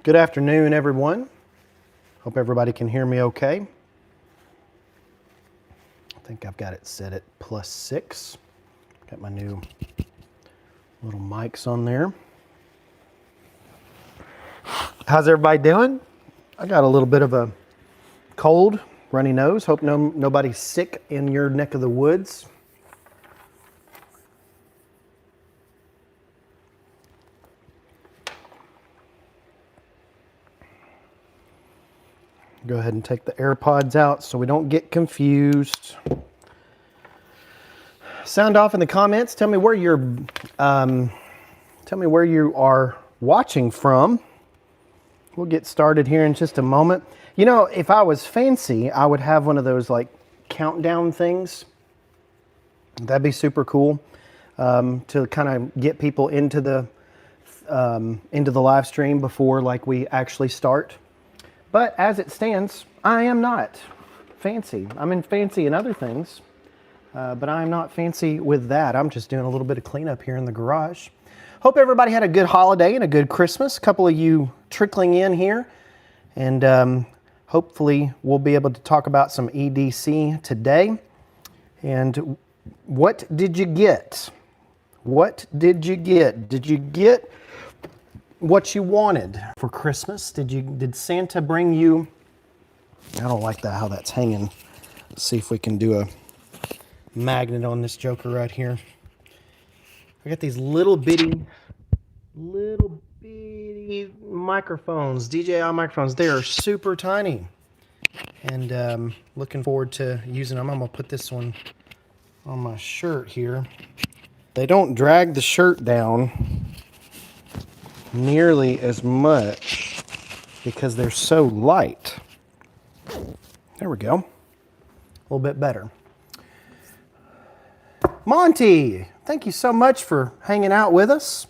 Good afternoon, everyone. Hope everybody can hear me okay. I think I've got it set at +6. Got my new little mics on there. How's everybody doing? I got a little bit of a cold, runny nose. Hope nobody's sick in your neck of the woods. Go ahead and take the AirPods out so we don't get confused. Sound off in the comments. Tell me where you are watching from. We'll get started here in just a moment. You know, if I was fancy, I would have one of those like countdown things. That'd be super cool to kind of get people into the live stream before like we actually start. But as it stands, I am not fancy. I'm fancy in other things, but I'm not fancy with that. I'm just doing a little bit of cleanup here in the garage. Hope everybody had a good holiday and a good Christmas. A couple of you trickling in here, and hopefully we'll be able to talk about some EDC today. And what did you get? What did you get? Did you get what you wanted for Christmas? Did Santa bring you? I don't like that, how that's hanging. Let's see if we can do a magnet on this joker right here. I got these little bitty microphones, DJI microphones. They are super tiny, and looking forward to using them. I'm gonna put this one on my shirt here. They don't drag the shirt down nearly as much because they're so light. There we go. A little bit better. Monty, thank you so much for hanging out with us.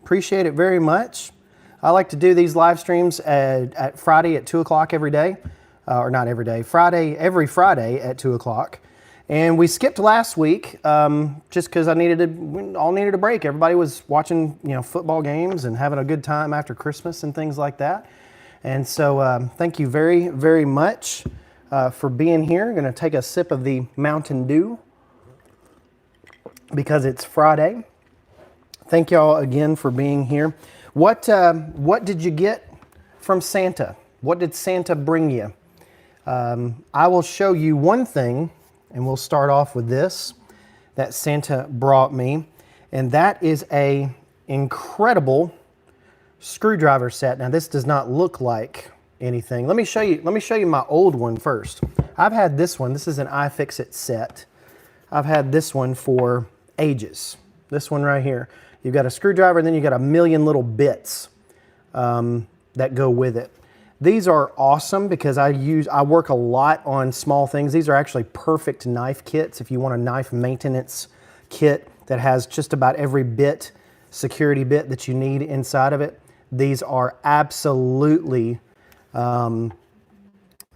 Appreciate it very much. I like to do these live streams at Friday at 2 o'clock every day. Or not every day, every Friday at 2 o'clock. And we skipped last week just because we all needed a break. Everybody was watching, football games and having a good time after Christmas and things like that. And so thank you very, very much for being here. I'm going to take a sip of the Mountain Dew because it's Friday. Thank y'all again for being here. What did you get from Santa? What did Santa bring you? I will show you one thing. And we'll start off with this that Santa brought me, and that is a incredible screwdriver set. Now this does not look like anything. Let me show you my old one first. I've had this one. This is an iFixit set. I've had this one for ages. This one right here. You've got a screwdriver, and then you've got a million little bits that go with it. These are awesome because I work a lot on small things. These are actually perfect knife kits if you want a knife maintenance kit that has just about every security bit that you need inside of it. These are absolutely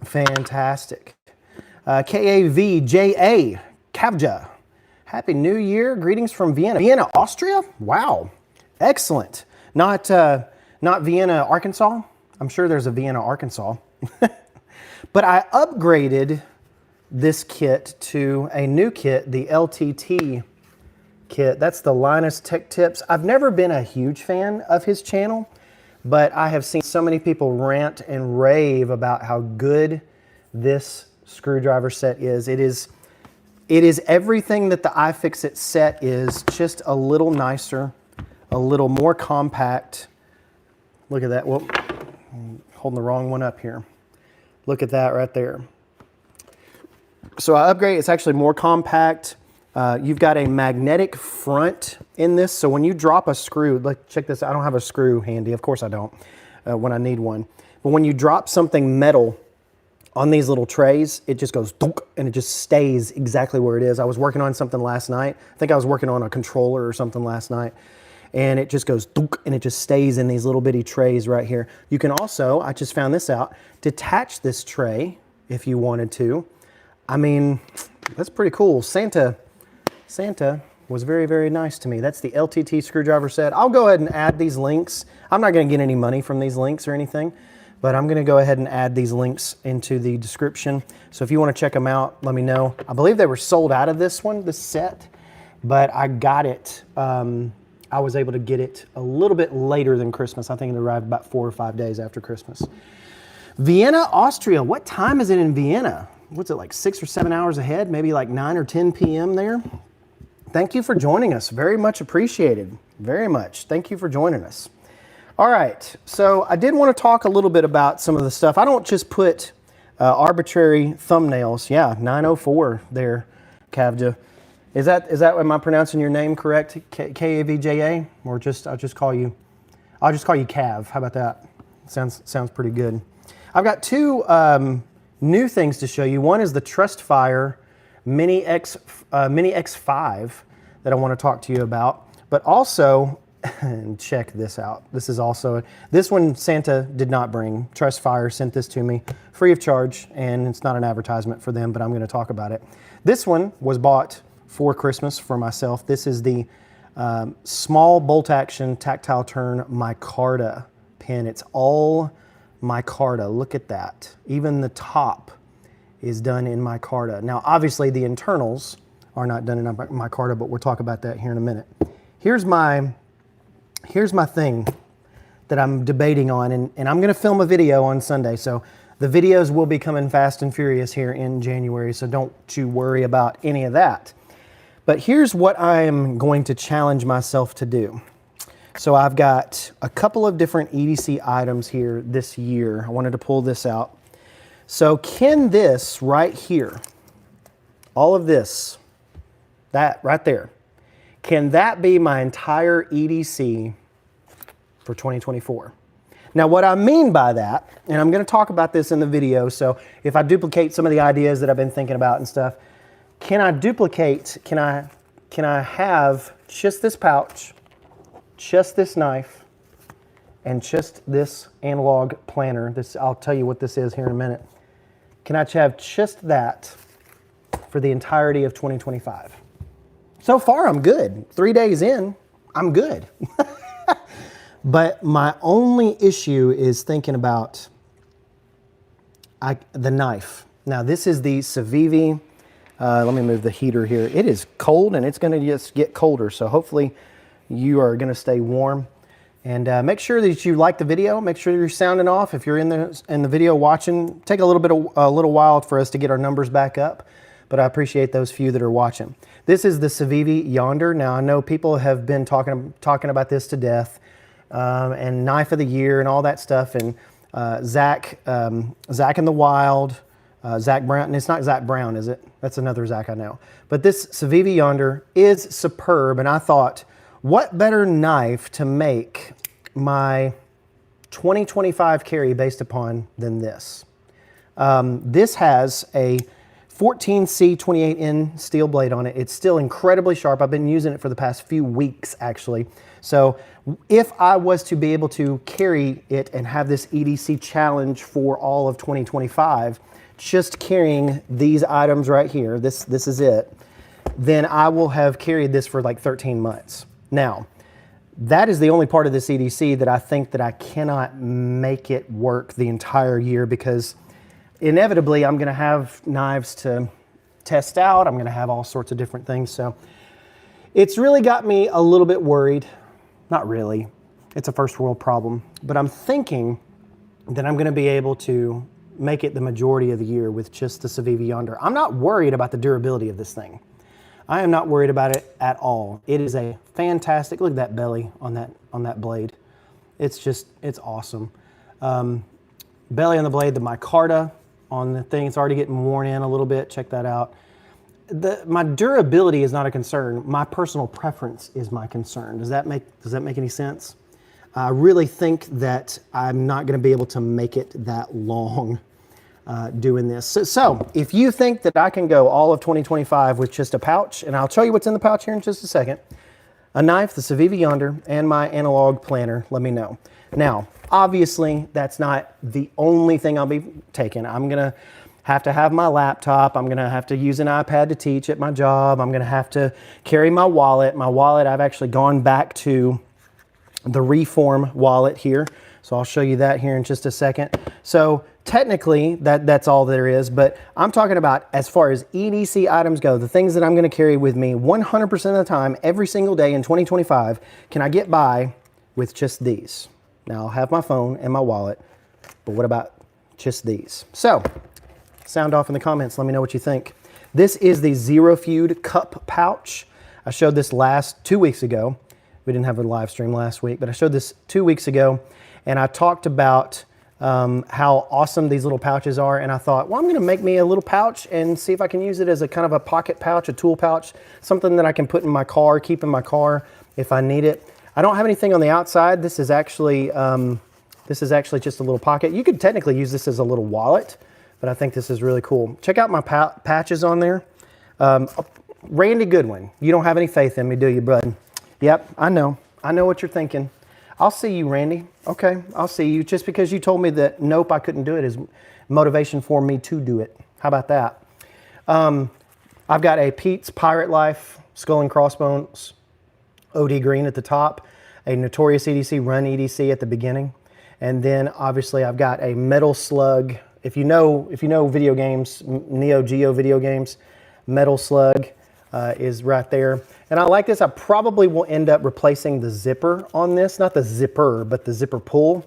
fantastic. KAVJA, Kavja. Happy New Year. Greetings from Vienna. Vienna, Austria? Wow. Excellent. Not Vienna, Arkansas? I'm sure there's a Vienna, Arkansas. But I upgraded this kit to a new kit, the LTT kit. That's the Linus Tech Tips. I've never been a huge fan of his channel, but I have seen so many people rant and rave about how good this screwdriver set is. It is everything that the iFixit set is, just a little nicer, a little more compact. Look at that. Well, I'm holding the wrong one up here. Look at that right there. So I upgraded. It's actually more compact. You've got a magnetic front in this. So when you drop a screw, like check this. I don't have a screw handy. Of course I don't when I need one. But when you drop something metal on these little trays, it just goes dunk, and it just stays exactly where it is. I was working on something last night. I think I was working on a controller or something last night. And it just goes dunk, and it just stays in these little bitty trays right here. You can also, I just found this out, detach this tray if you wanted to. I mean, that's pretty cool. Santa was very, very nice to me. That's the LTT screwdriver set. I'll go ahead and add these links. I'm not going to get any money from these links or anything, but I'm going to go ahead and add these links into the description. So if you want to check them out, let me know. I believe they were sold out of this set, but I got it. I was able to get it a little bit later than Christmas. I think it arrived about 4 or 5 days after Christmas. Vienna, Austria. What time is it in Vienna? What's it, like 6 or 7 hours ahead? Maybe like 9 or 10 p.m. there? Thank you for joining us. Very much appreciated. Very much. Thank you for joining us. All right. So I did want to talk a little bit about some of the stuff. I don't just put arbitrary thumbnails. Yeah, 904 there, Kavja. Is that, am I pronouncing your name correct? K-A-V-J-A? Or I'll just call you Cav. How about that? Sounds pretty good. I've got two new things to show you. One is the Trustfire Mini X5 that I want to talk to you about. But also, and check this out. This one Santa did not bring. Trustfire sent this to me free of charge, and it's not an advertisement for them, but I'm going to talk about it. This one was bought for Christmas for myself. This is the small bolt action tactile turn micarta pen. It's all micarta. Look at that. Even the top is done in micarta. Now, obviously, the internals are not done in micarta, but we'll talk about that here in a minute. Here's my thing that I'm debating on, and I'm going to film a video on Sunday. So the videos will be coming fast and furious here in January, so don't you worry about any of that. But here's what I am going to challenge myself to do. So I've got a couple of different EDC items here this year. I wanted to pull this out. So can this right here, all of this, that right there, can that be my entire EDC for 2024? Now what I mean by that, and I'm going to talk about this in the video, so if I duplicate some of the ideas that I've been thinking about and stuff, can I have just this pouch, just this knife, and just this analog planner? I'll tell you what this is here in a minute. Can I have just that for the entirety of 2025? So far, I'm good. 3 days in, I'm good. But my only issue is thinking about the knife. Now, this is the Civivi. Let me move the heater here. It is cold, and it's going to just get colder, so hopefully you are going to stay warm. And make sure that you like the video. Make sure you're sounding off. If you're in the video watching, take a little while for us to get our numbers back up, but I appreciate those few that are watching. This is the Civivi Yonder. Now, I know people have been talking about this to death, and Knife of the Year and all that stuff, and Zach in the Wild, Zach Brown, and it's not Zach Brown, is it? That's another Zach I know. But this Civivi Yonder is superb, and I thought, what better knife to make my 2025 carry based upon than this? This has a 14C 28N steel blade on it. It's still incredibly sharp. I've been using it for the past few weeks, actually. So if I was to be able to carry it and have this EDC challenge for all of 2025, just carrying these items right here, this is it, then I will have carried this for like 13 months. Now, that is the only part of this EDC that I think that I cannot make it work the entire year, because inevitably I'm going to have knives to test out. I'm going to have all sorts of different things. So it's really got me a little bit worried. Not really. It's a first world problem. But I'm thinking that I'm going to be able to make it the majority of the year with just the Civivi Yonder. I'm not worried about the durability of this thing. I am not worried about it at all. It is a fantastic, look at that belly on that blade. It's awesome. Belly on the blade, the micarta on the thing, it's already getting worn in a little bit. Check that out. My durability is not a concern. My personal preference is my concern. Does that make any sense? I really think that I'm not going to be able to make it that long doing this. So if you think that I can go all of 2025 with just a pouch, and I'll show you what's in the pouch here in just a second, a knife, the Civivi Yonder, and my analog planner, let me know. Now, obviously, that's not the only thing I'll be taking. I'm going to have to have my laptop. I'm gonna have to use an iPad to teach at my job. I'm gonna have to carry my wallet. My wallet, I've actually gone back to the Reform wallet here. So I'll show you that here in just a second. So technically that's all there is, but I'm talking about as far as EDC items go, the things that I'm gonna carry with me 100% of the time, every single day in 2025, can I get by with just these? Now I'll have my phone and my wallet, but what about just these? So sound off in the comments, let me know what you think. This is the Zero Feud cup pouch. I showed this 2 weeks ago. We didn't have a live stream last week, but I showed this 2 weeks ago, and I talked about how awesome these little pouches are, and I thought, well, I'm gonna make me a little pouch and see if I can use it as a kind of a pocket pouch, a tool pouch, something that I can put in my car, keep in my car if I need it. I don't have anything on the outside. This is actually just a little pocket. You could technically use this as a little wallet, but I think this is really cool. Check out my patches on there. Randy Goodwin, you don't have any faith in me, do you, bud? Yep, I know what you're thinking. I'll see you, Randy. Okay, I'll see you. Just because you told me that nope, I couldn't do it is motivation for me to do it. How about that? I've got a Pete's Pirate Life Skull and Crossbones OD green at the top, a Notorious EDC Run EDC at the beginning, and then obviously I've got a Metal Slug. If you know video games, Neo Geo video games, Metal Slug is right there. And I like this. I probably will end up replacing the zipper on this, not the zipper, but the zipper pull.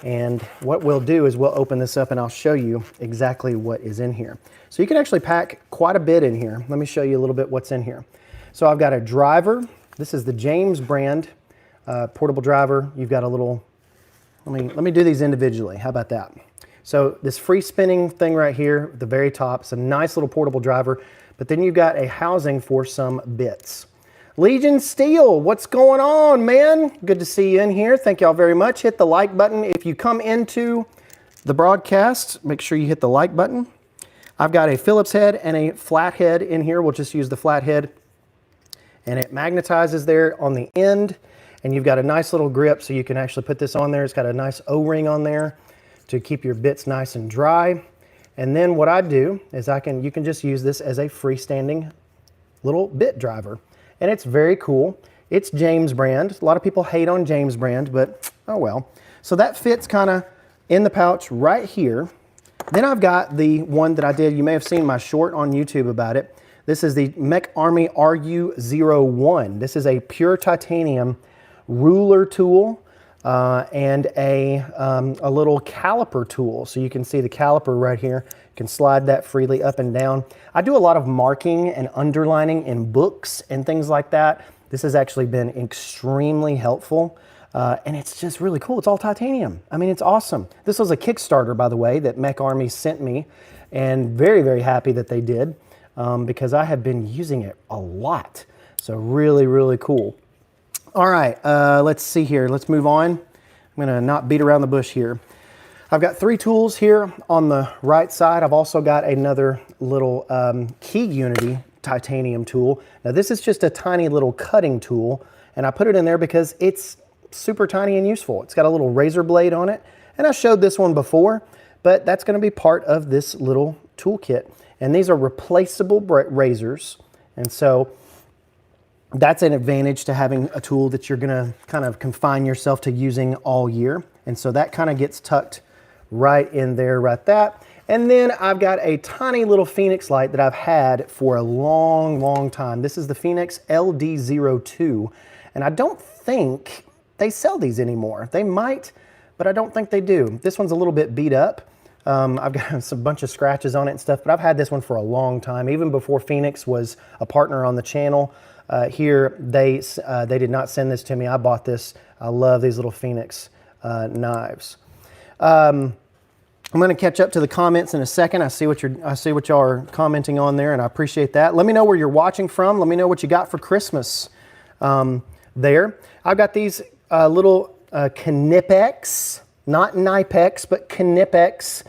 And what we'll do is we'll open this up and I'll show you exactly what is in here. So you can actually pack quite a bit in here. Let me show you a little bit what's in here. So I've got a driver. This is the James brand portable driver. You've got a little, let me do these individually. How about that? So this free spinning thing right here at the very top, it's a nice little portable driver. But then you've got a housing for some bits. Legion Steel, what's going on, man? Good to see you in here. Thank y'all very much. Hit the like button. If you come into the broadcast, make sure you hit the like button. I've got a Phillips head and a flat head in here. We'll just use the flat head. And it magnetizes there on the end. And you've got a nice little grip, so you can actually put this on there. It's got a nice O-ring on there to keep your bits nice and dry. And then what I do is you can just use this as a freestanding little bit driver. And it's very cool. It's James brand. A lot of people hate on James brand, but oh well. So that fits kind of in the pouch right here. Then I've got the one that I did. You may have seen my short on YouTube about it. This is the Mech Army RU01. This is a pure titanium ruler tool. And a little caliper tool. So you can see the caliper right here. You can slide that freely up and down. I do a lot of marking and underlining in books and things like that. This has actually been extremely helpful. And it's just really cool. It's all titanium. I mean, it's awesome. This was a Kickstarter, by the way, that Mech Army sent me. And very, very happy that they did because I have been using it a lot. So really, really cool. All right, let's see here. Let's move on. I'm gonna not beat around the bush here. I've got 3 tools here on the right side. I've also got another little Key Unity titanium tool. Now this is just a tiny little cutting tool, and I put it in there because it's super tiny and useful. It's got a little razor blade on it, and I showed this one before, but that's gonna be part of this little toolkit. And these are replaceable razors, and so that's an advantage to having a tool that you're gonna kind of confine yourself to using all year. And so that kind of gets tucked right in there, right that. And then I've got a tiny little Phoenix light that I've had for a long, long time. This is the Phoenix LD02. And I don't think they sell these anymore. They might, but I don't think they do. This one's a little bit beat up. I've got a bunch of scratches on it and stuff, but I've had this one for a long time. Even before Phoenix was a partner on the channel, here, they did not send this to me. I bought this. I love these little Phoenix knives. I'm going to catch up to the comments in a second. I see what y'all are commenting on there, and I appreciate that. Let me know where you're watching from. Let me know what you got for Christmas there. I've got these little Knipex, not Knipex, but Knipex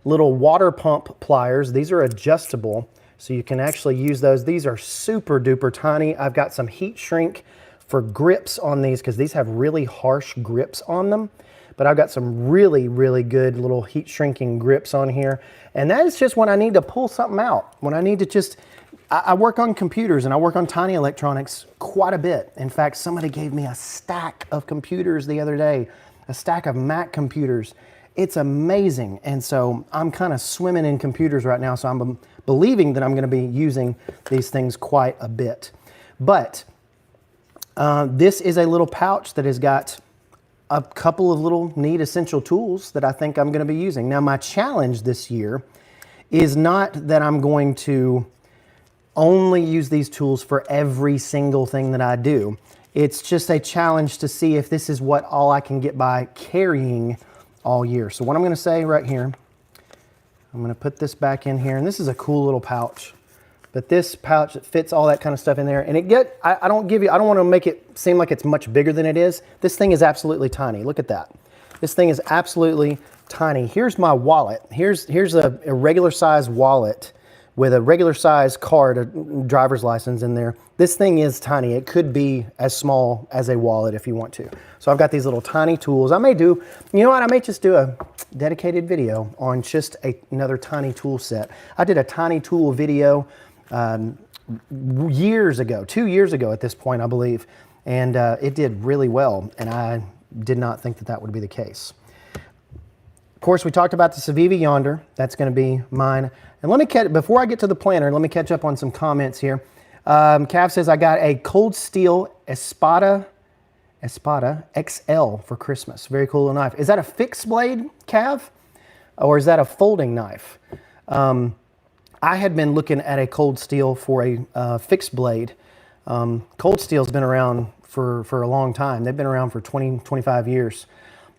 little water pump pliers. These are adjustable. So you can actually use those. These are super duper tiny. I've got some heat shrink for grips on these because these have really harsh grips on them. but I've got some really, really good little heat shrinking grips on here. And that is just when I need to pull something out, when I need to just, I work on computers and I work on tiny electronics quite a bit. In fact, somebody gave me a stack of computers the other day, a stack of Mac computers. It's amazing. And so I'm kind of swimming in computers right now. So I'm believing that I'm going to be using these things quite a bit. But this is a little pouch that has got a couple of little neat essential tools that I think I'm going to be using. Now, my challenge this year is not that I'm going to only use these tools for every single thing that I do. It's just a challenge to see if this is what all I can get by carrying all year. So what I'm going to say right here, I'm going to put this back in here, and this is a cool little pouch. But this pouch, it fits all that kind of stuff in there. And I don't want to make it seem like it's much bigger than it is. This thing is absolutely tiny. Look at that. This thing is absolutely tiny. Here's my wallet. Here's a regular size wallet with a regular size card, a driver's license in there. This thing is tiny. It could be as small as a wallet if you want to. So I've got these little tiny tools. I may just do a dedicated video on just another tiny tool set. I did a tiny tool video years ago, 2 years ago at this point, I believe, and it did really well, and I did not think that that would be the case. Of course, we talked about the Civivi yonder. That's going to be mine. And before I get to the planner, let me catch up on some comments here. Cav says, I got a Cold Steel Espada XL for Christmas. Very cool little knife. Is that a fixed blade, Cav? Or is that a folding knife? I had been looking at a Cold Steel for a fixed blade. Cold Steel's been around for a long time. They've been around for 20, 25 years.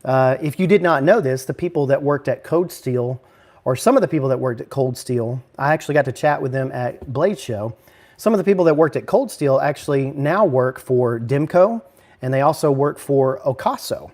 If you did not know this, the people that worked at Cold Steel, or some of the people that worked at Cold Steel, I actually got to chat with them at Blade Show. Some of the people that worked at Cold Steel actually now work for Demco, and they also work for Ocaso.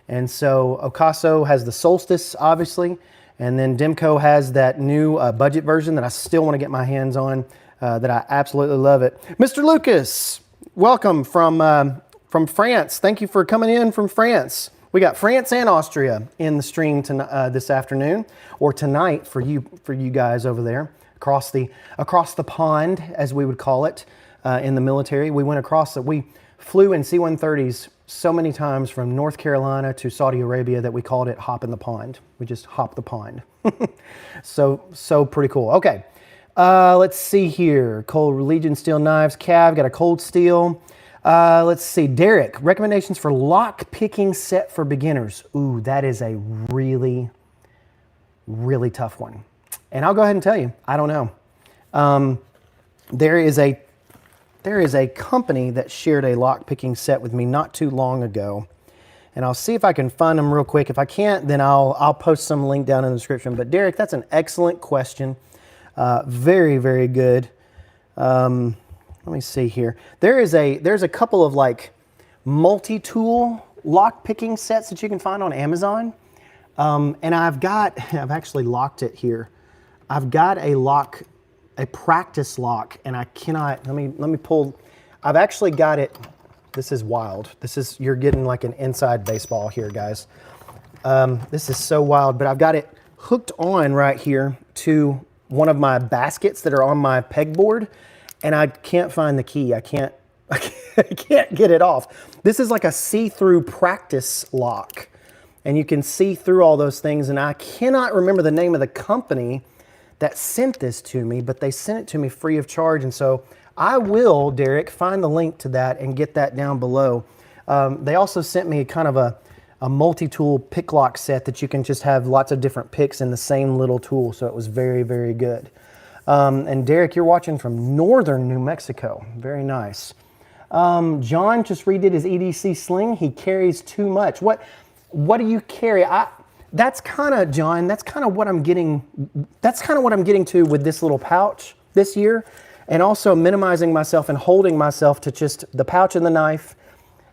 And so Ocaso has the Solstice, obviously, and then Demco has that new budget version that I still want to get my hands on, that I absolutely love it. Mr. Lucas, welcome from France. Thank you for coming in from France. We got France and Austria in the stream this afternoon, or tonight for you guys over there across the pond, as we would call it in the military. We flew in C-130s so many times from North Carolina to Saudi Arabia that we called it hopping the pond. We just hopped the pond. So pretty cool. Okay, let's see here. Cold Legion steel knives. Cav got a Cold Steel. Let's see, Derek, recommendations for lock picking set for beginners. Ooh, that is a really, really tough one. And I'll go ahead and tell you, I don't know. There is a company that shared a lock picking set with me not too long ago. And I'll see if I can find them real quick. If I can't, then I'll post some link down in the description. But Derek, that's an excellent question. Very, very good. Let me see here. there's a couple of like multi-tool lock picking sets that you can find on Amazon. And I've actually locked it here. I've got a practice lock, and I cannot, let me pull, I've actually got it. This is wild. You're getting like an inside baseball here, guys. This is so wild, but I've got it hooked on right here to one of my baskets that are on my pegboard. And I can't find the key. I can't get it off. This is like a see-through practice lock. And you can see through all those things. And I cannot remember the name of the company that sent this to me, but they sent it to me free of charge. And so I will, Derek, find the link to that and get that down below. They also sent me kind of a multi-tool pick lock set that you can just have lots of different picks in the same little tool. So it was very, very good. And Derek, you're watching from northern New Mexico. Very nice. John just redid his EDC sling. He carries too much. What do you carry? That's kind of, John, that's kind of what I'm getting to with this little pouch this year. And also minimizing myself and holding myself to just the pouch and the knife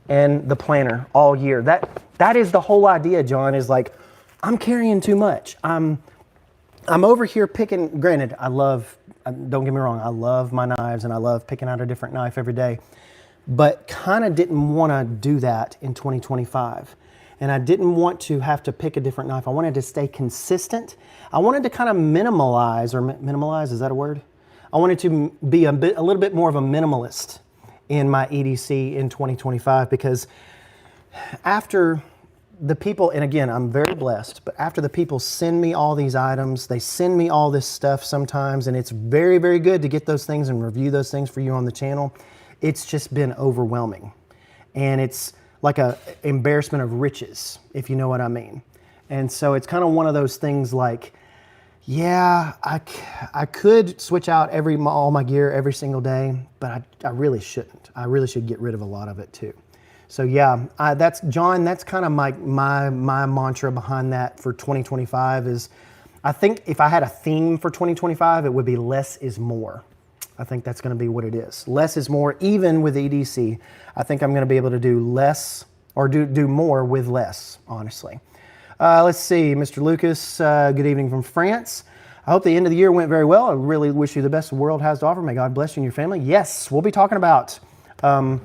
and the planner all year. That is the whole idea, John, is like, I'm carrying too much. I'm over here picking, granted, don't get me wrong, I love my knives and I love picking out a different knife every day, but kind of didn't want to do that in 2025. and I didn't want to have to pick a different knife. I wanted to stay consistent. I wanted to kind of minimalize, is that a word? I wanted to be a little bit more of a minimalist in my EDC in 2025, because after the people, and again, I'm very blessed, but after the people send me all these items, they send me all this stuff sometimes, and it's very, very good to get those things and review those things for you on the channel. It's just been overwhelming. And it's like a embarrassment of riches, if you know what I mean. And so it's kind of one of those things like, yeah, I could switch out all my gear every single day, but I really shouldn't. I really should get rid of a lot of it too. So yeah, that's John. That's kind of my mantra behind that for 2025 is, I think if I had a theme for 2025, it would be less is more. I think that's going to be what it is. Less is more, even with EDC. I think I'm going to be able to do less or do more with less, honestly. Let's see, Mr. Lucas, good evening from France. I hope the end of the year went very well. I really wish you the best the world has to offer. May God bless you and your family. Yes, we'll be talking about, I'm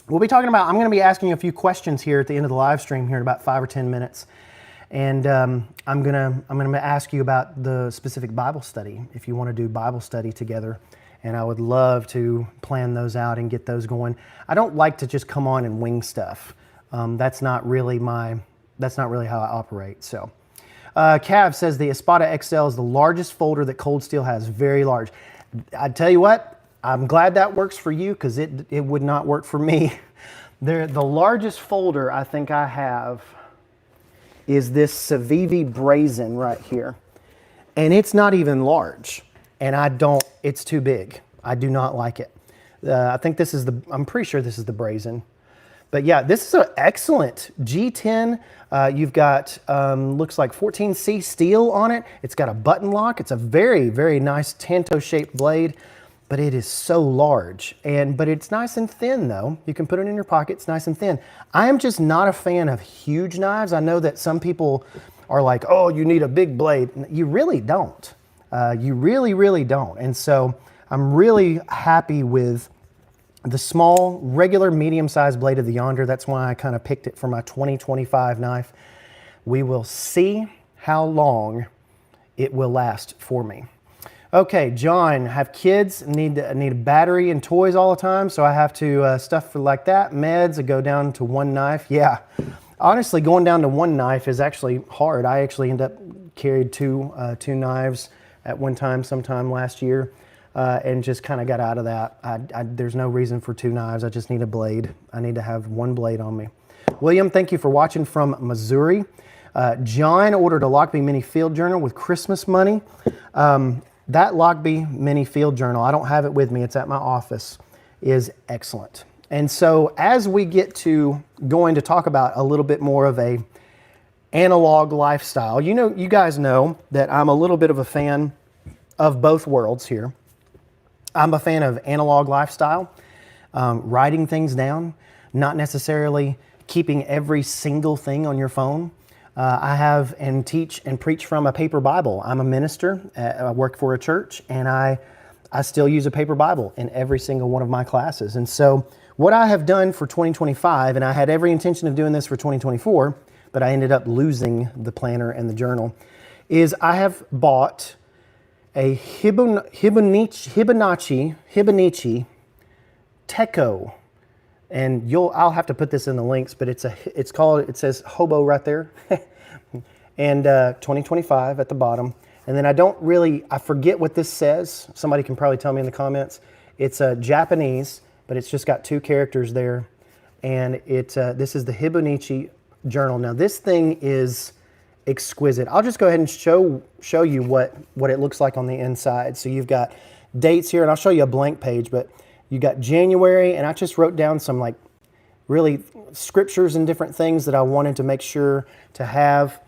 going to be asking you a few questions here at the end of the live stream here in about 5 or 10 minutes. And I'm gonna ask you about the specific Bible study, if you want to do Bible study together. And I would love to plan those out and get those going. I don't like to just come on and wing stuff. That's not really how I operate. So, Cav says the Espada XL is the largest folder that Cold Steel has. Very large. I tell you what, I'm glad that works for you, because it would not work for me. The largest folder I think I have is this Civivi Brazen right here. And it's not even large. And it's too big. I do not like it. I think I'm pretty sure this is the Brazen. But yeah, this is an excellent G10. You've got, looks like 14C steel on it. It's got a button lock. It's a very, very nice Tanto-shaped blade, but it is so large. But it's nice and thin though. You can put it in your pocket, it's nice and thin. I am just not a fan of huge knives. I know that some people are like, oh, you need a big blade. You really don't. You really, really don't. And so I'm really happy with the small, regular, medium-sized blade of the Yonder. That's why I kind of picked it for my 2025 knife. We will see how long it will last for me. Okay, John, have kids, need a battery and toys all the time, so I have to stuff for like that. Meds, I go down to one knife. Yeah, honestly, going down to one knife is actually hard. I actually end up carried two knives at one time, sometime last year, and just kind of got out of that. There's no reason for two knives. I just need a blade. I need to have one blade on me. William, thank you for watching from Missouri. John ordered a Lockbee Mini Field Journal with Christmas money. That Lockbee Mini Field Journal, I don't have it with me, it's at my office, is excellent. And so as we get to going to talk about a little bit more of a analog lifestyle, you guys know that I'm a little bit of a fan of both worlds here. I'm a fan of analog lifestyle, writing things down, not necessarily keeping every single thing on your phone. I have and teach and preach from a paper Bible. I'm a minister. I work for a church, and I still use a paper Bible in every single one of my classes. And so what I have done for 2025, and I had every intention of doing this for 2024, but I ended up losing the planner and the journal, is I have bought a Hibonichi Teco. And I'll have to put this in the links, but it says Hobo right there. And 2025 at the bottom. And then I forget what this says. Somebody can probably tell me in the comments. It's Japanese, but it's just got 2 characters there. And this is the Hibonichi journal. Now this thing is exquisite. I'll just go ahead and show you what it looks like on the inside. So you've got dates here, and I'll show you a blank page, but you got January, and I just wrote down some like really scriptures and different things that I wanted to make sure to have.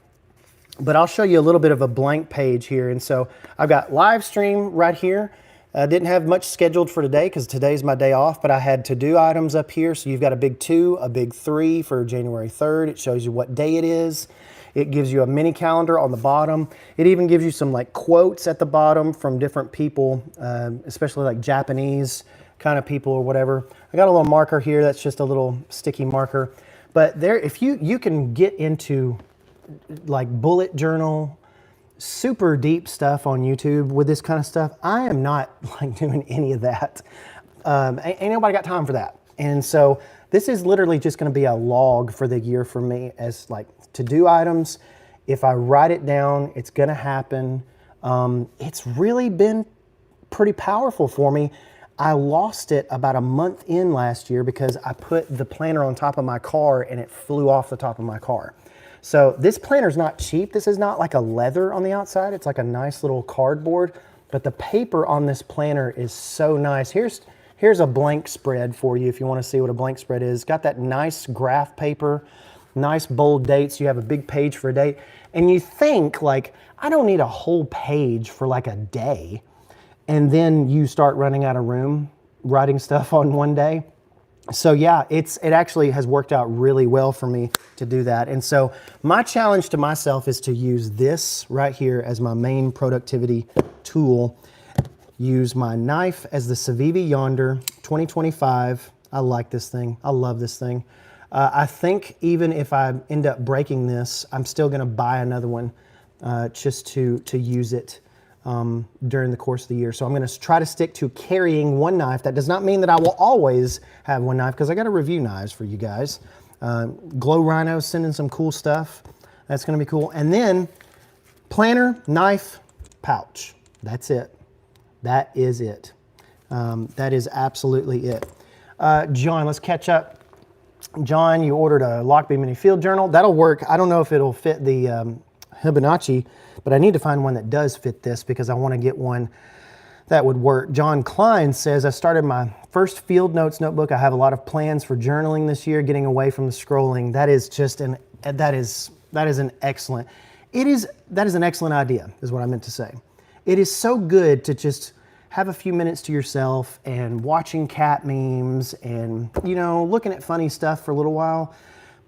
But I'll show you a little bit of a blank page here. And so I've got live stream right here. I didn't have much scheduled for today because today's my day off, but I had to-do items up here. So you've got a big 2, a big 3 for January 3rd. It shows you what day it is. It gives you a mini calendar on the bottom. It even gives you some like quotes at the bottom from different people, especially like Japanese kind of people or whatever. I got a little marker here that's just a little sticky marker. But there, if you can get into like bullet journal, super deep stuff on YouTube with this kind of stuff. I am not like doing any of that. Ain't nobody got time for that. And so this is literally just going to be a log for the year for me as like to-do items. If I write it down, it's going to happen. It's really been pretty powerful for me. I lost it about a month in last year because I put the planner on top of my car and it flew off the top of my car. So this planner is not cheap. This is not like a leather on the outside. It's like a nice little cardboard, but the paper on this planner is so nice. Here's a blank spread for you if you want to see what a blank spread is. Got that nice graph paper, nice bold dates. You have a big page for a date. And you think like, I don't need a whole page for like a day. And then you start running out of room writing stuff on one day. So yeah, it actually has worked out really well for me to do that. And so my challenge to myself is to use this right here as my main productivity tool. Use my knife as the Civivi Yonder 2025. I like this thing. I love this thing. I think even if I end up breaking this, I'm still gonna buy another one just to use it during the course of the year. So I'm going to try to stick to carrying one knife. That does not mean that I will always have one knife because I got to review knives for you guys. Glow Rhino sending some cool stuff. That's going to be cool. And then planner, knife, pouch. That's it. That is it. That is absolutely it. John, let's catch up. John, you ordered a Lockbee Mini Field Journal. That'll work. I don't know if it'll fit the Hibonacci, but I need to find one that does fit this because I want to get one that would work. John Klein says, I started my first field notes notebook. I have a lot of plans for journaling this year, getting away from the scrolling. That is an excellent idea, is what I meant to say. It is so good to just have a few minutes to yourself and watching cat memes and, you know, looking at funny stuff for a little while.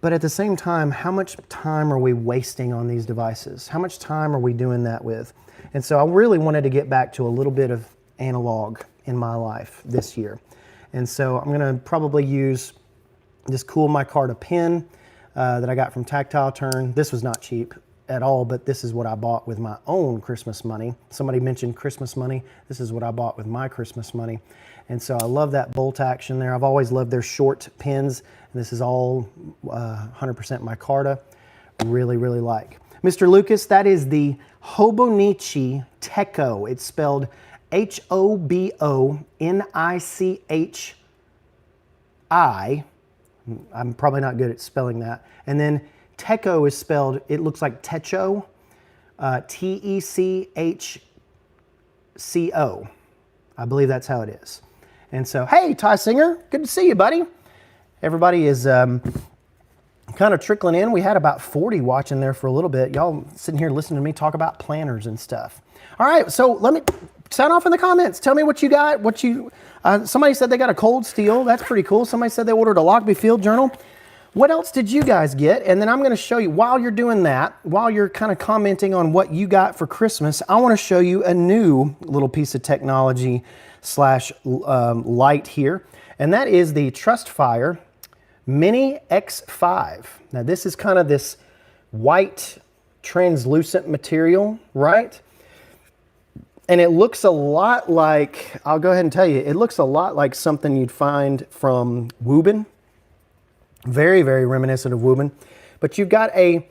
But at the same time, how much time are we wasting on these devices? How much time are we doing that with? And so I really wanted to get back to a little bit of analog in my life this year. And so I'm gonna probably use this cool micarta pen that I got from Tactile Turn. This was not cheap at all, but this is what I bought with my own Christmas money. Somebody mentioned Christmas money. This is what I bought with my Christmas money. And so I love that bolt action there. I've always loved their short pens. And this is all 100% micarta. Really, really like. Mr. Lucas, that is the Hobonichi Techo. It's spelled Hobonichi. I'm probably not good at spelling that. And then Techo is spelled, it looks like Techo, Techco. I believe that's how it is. And so, hey, Ty Singer, good to see you, buddy. Everybody is kind of trickling in. We had about 40 watching there for a little bit. Y'all sitting here listening to me talk about planners and stuff. All right, so let me sound off in the comments. Tell me what you got. Somebody said they got a Cold Steel. That's pretty cool. Somebody said they ordered a Lockbee Field Journal. What else did you guys get? And then I'm going to show you, while you're doing that, while you're kind of commenting on what you got for Christmas, I want to show you a new little piece of technology slash light here. And that is the Trustfire Mini X5. Now this is kind of this white translucent material, right? And it looks a lot like, I'll go ahead and tell you, it looks a lot like something you'd find from Woobin. Very, very reminiscent of Woobin. But you've got a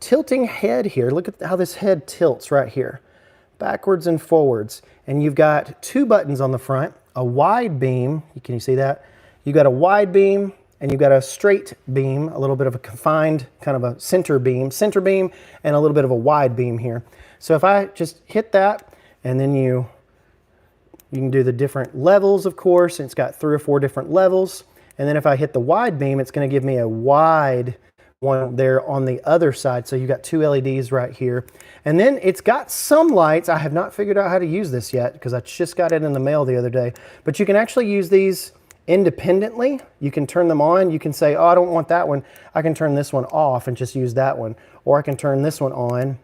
tilting head here. Look at how this head tilts right here, backwards and forwards. And you've got two buttons on the front, a wide beam. Can you see that? You've got a wide beam and you've got a straight beam, a little bit of a confined, kind of a center beam, and a little bit of a wide beam here. So if I just hit that, and then you can do the different levels, of course, and it's got 3 or 4 different levels. And then if I hit the wide beam, it's going to give me a wide one there on the other side. So you've got 2 LEDs right here. And then it's got some lights. I have not figured out how to use this yet because I just got it in the mail the other day. But you can actually use these independently. You can turn them on. You can say, oh, I don't want that one. I can turn this one off and just use that one. Or I can turn this one on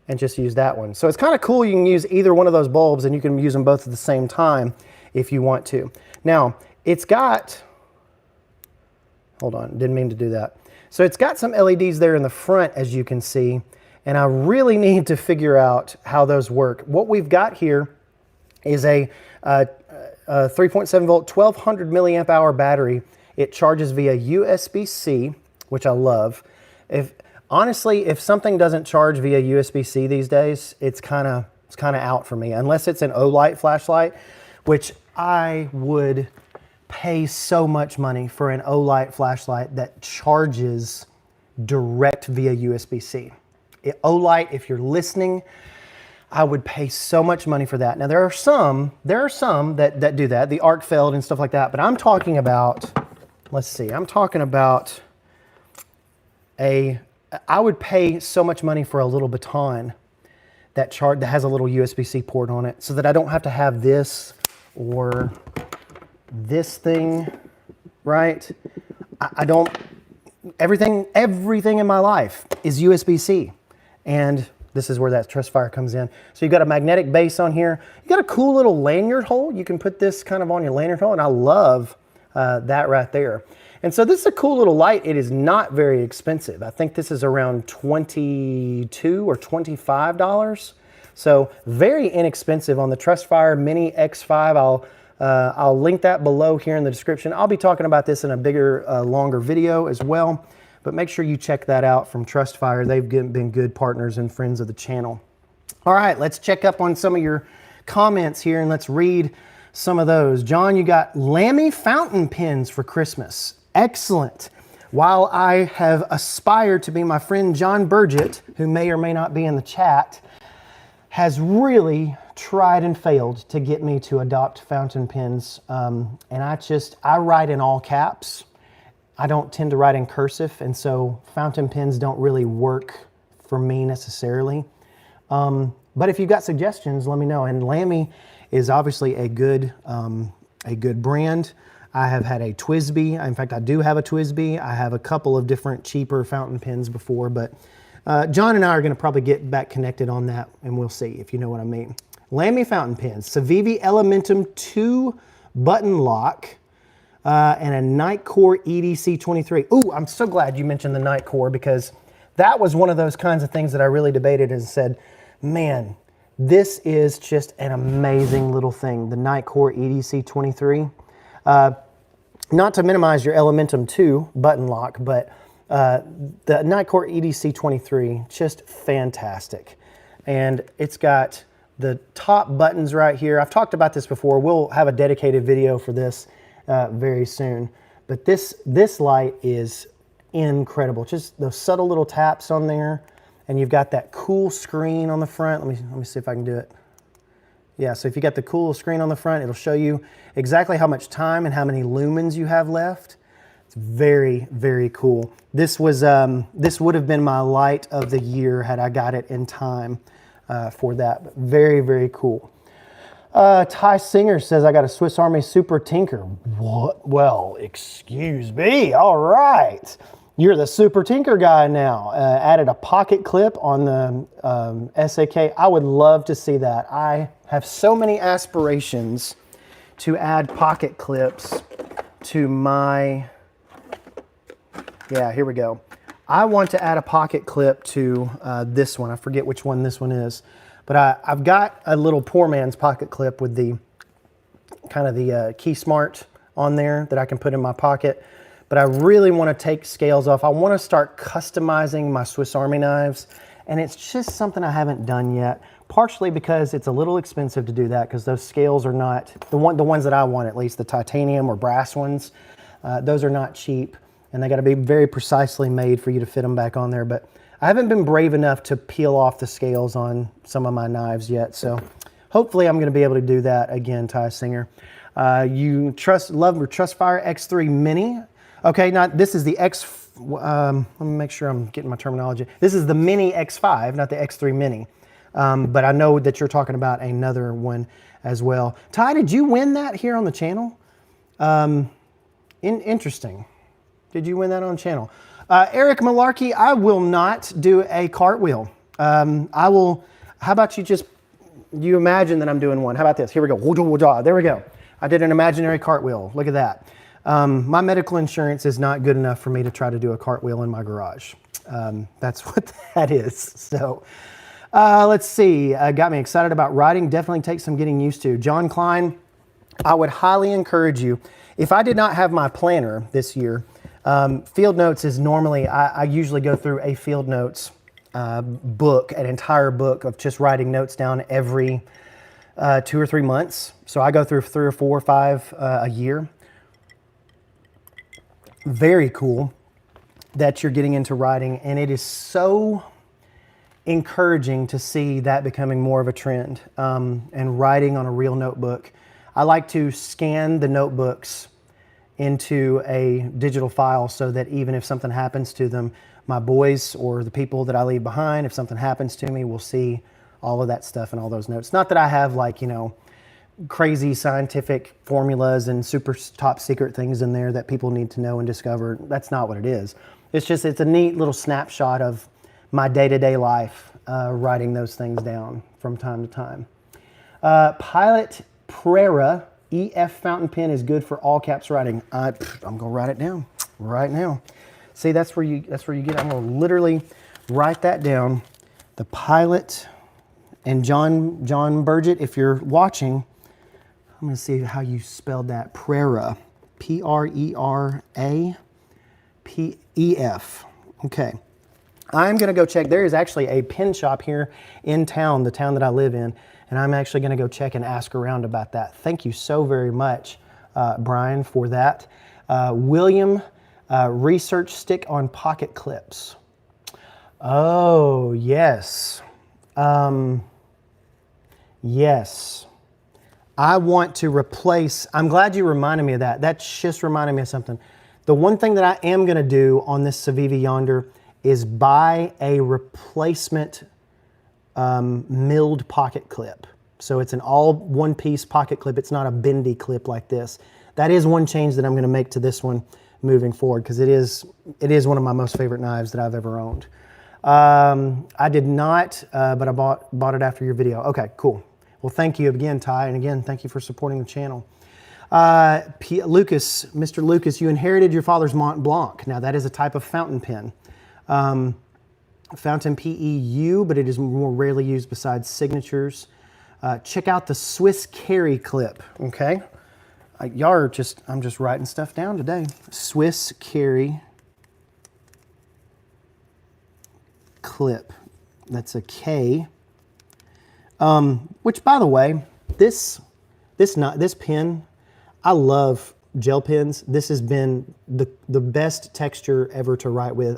and just use that one. So it's kind of cool. You can use either one of those bulbs and you can use them both at the same time if you want to. Now, it's got, Hold on, didn't mean to do that. So it's got some LEDs there in the front, as you can see, and I really need to figure out how those work. What we've got here is a 3.7 volt, 1200 milliamp hour battery. It charges via USB-C, which I love. Honestly, if something doesn't charge via USB-C these days, it's kind of out for me, unless it's an Olight flashlight, which I would pay so much money for an Olight flashlight that charges direct via USB-C. Olight, if you're listening, I would pay so much money for that. Now there are some that do that, the Arcfeld and stuff like that, but I'm talking about, let's see, I'm talking about I would pay so much money for a little baton that has a little USB-C port on it, so that I don't have to have this or this thing, right? I don't, everything in my life is USB-C, and this is where that Trustfire comes in. So you've got a magnetic base on here. You got a cool little lanyard hole. You can put this kind of on your lanyard hole, and I love that right there. And so this is a cool little light. It is not very expensive. I think this is around $22 or $25. So very inexpensive on the Trustfire Mini X5. I'll link that below here in the description. I'll be talking about this in a bigger, longer video as well. But make sure you check that out from Trustfire. They've been good partners and friends of the channel. All right, let's check up on some of your comments here and let's read some of those. John, you got Lammy fountain pens for Christmas. Excellent. While I have aspired to be my friend John Burgett, who may or may not be in the chat, has really tried and failed to get me to adopt fountain pens. And I write in all caps. I don't tend to write in cursive, and so fountain pens don't really work for me necessarily. But if you've got suggestions, let me know. And Lammy is obviously a good brand. I have had a TWSBI. In fact, I do have a TWSBI. I have a couple of different cheaper fountain pens before, but John and I are going to probably get back connected on that, and we'll see, if you know what I mean. Lammy fountain pens, Civivi Elementum 2 button lock, and a Nitecore EDC 23. Ooh, I'm so glad you mentioned the Nitecore, because that was one of those kinds of things that I really debated and said, man, this is just an amazing little thing, the Nitecore EDC 23. Not to minimize your Elementum 2 button lock, but the Nitecore EDC 23, just fantastic. And it's got the top buttons right here. I've talked about this before. We'll have a dedicated video for this very soon. But this light is incredible. Just those subtle little taps on there, and you've got that cool screen on the front. Let me see if I can do it. Yeah, so if you got the cool screen on the front, it'll show you exactly how much time and how many lumens you have left. It's very, very cool. This would have been my light of the year had I got it in time for that. But very, very cool. Ty Singer says, I got a Swiss Army Super Tinker. What? Well, excuse me. All right. You're the Super Tinker guy now. Added a pocket clip on the SAK. I would love to see that. I have so many aspirations to add pocket clips to my, yeah, here we go. I want to add a pocket clip to this one. I forget which one this one is, but I've got a little poor man's pocket clip with the kind of the Key Smart on there that I can put in my pocket. But I really want to take scales off. I want to start customizing my Swiss Army knives, and it's just something I haven't done yet. Partially because it's a little expensive to do that, because those scales are not, the ones that I want at least, the titanium or brass ones, those are not cheap, and they got to be very precisely made for you to fit them back on there. But I haven't been brave enough to peel off the scales on some of my knives yet, so hopefully I'm going to be able to do that again, Ty Singer. Love your Trustfire X3 Mini. Okay, now this is the let me make sure I'm getting my terminology. This is the Mini X5, not the X3 Mini. But I know that you're talking about another one as well. Ty, did you win that here on the channel? Interesting. Did you win that on the channel? Eric Malarkey, I will not do a cartwheel. How about you imagine that I'm doing one. How about this? Here we go. There we go. I did an imaginary cartwheel. Look at that. My medical insurance is not good enough for me to try to do a cartwheel in my garage. That's what that is. So let's see. Got me excited about writing. Definitely takes some getting used to. John Klein, I would highly encourage you. If I did not have my planner this year, field notes is normally, I usually go through a field notes book, an entire book of just writing notes down every 2 or 3 months. So I go through 3 or 4 or 5 a year. Very cool that you're getting into writing, and it is so encouraging to see that becoming more of a trend, and writing on a real notebook. I like to scan the notebooks into a digital file so that even if something happens to them, my boys or the people that I leave behind, if something happens to me, will see all of that stuff and all those notes. Not that I have, like, you know, crazy scientific formulas and super top secret things in there that people need to know and discover. That's not what it is. It's just, it's a neat little snapshot of my day-to-day life, writing those things down from time to time. Pilot Prera EF fountain pen is good for all caps writing. I'm gonna write it down right now. See, that's where you get. I'm gonna literally write that down. The Pilot, and John Burgett, if you're watching, I'm gonna see how you spelled that. Prera, P-R-E-R-A-P-E-F. Okay. I'm gonna go check. There is actually a pen shop here in town, the town that I live in, and I'm actually gonna go check and ask around about that. Thank you so very much, Brian, for that. William, research stick on pocket clips. Oh, yes. Yes. I want to replace, I'm glad you reminded me of that. That just reminded me of something. The one thing that I am gonna do on this Civivi Yonder is buy a replacement milled pocket clip. So it's an all one piece pocket clip. It's not a bendy clip like this. That is one change that I'm gonna make to this one moving forward, because it is one of my most favorite knives that I've ever owned. I did not, but I bought it after your video. Okay, cool. Well, thank you again, Ty, and again, thank you for supporting the channel. Lucas, Mr. Lucas, you inherited your father's Mont Blanc. Now that is a type of fountain pen. Fountain PEU, but it is more rarely used besides signatures. Check out the Swiss Carry clip, okay? Y'all are just, I'm just writing stuff down today. Swiss Carry clip. That's a K. Which, by the way, this pen, I love gel pens. This has been the best texture ever to write with.